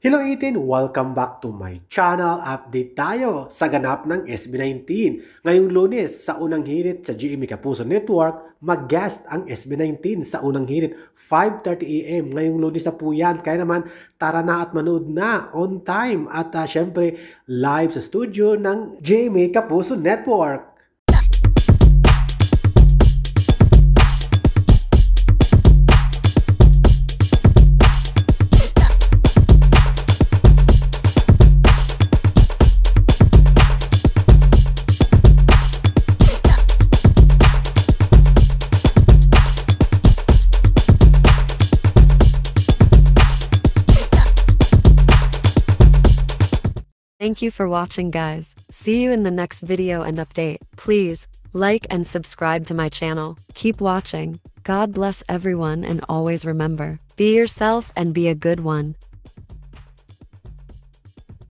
Hello 18! Welcome back to my channel. Update tayo sa ganap ng SB19. Ngayong Lunes, sa unang hirit sa GMA Kapuso Network, mag-guest ang SB19 sa unang hirit 5:30 AM. Ngayong Lunes na po yan. Kaya naman, tara na at manood na on time. At syempre, live sa studio ng GMA Kapuso Network. Thank you for watching, guys. See you in the next video and update. Please like and subscribe to my channel. Keep watching. God bless everyone, and always remember, be yourself and be a good one.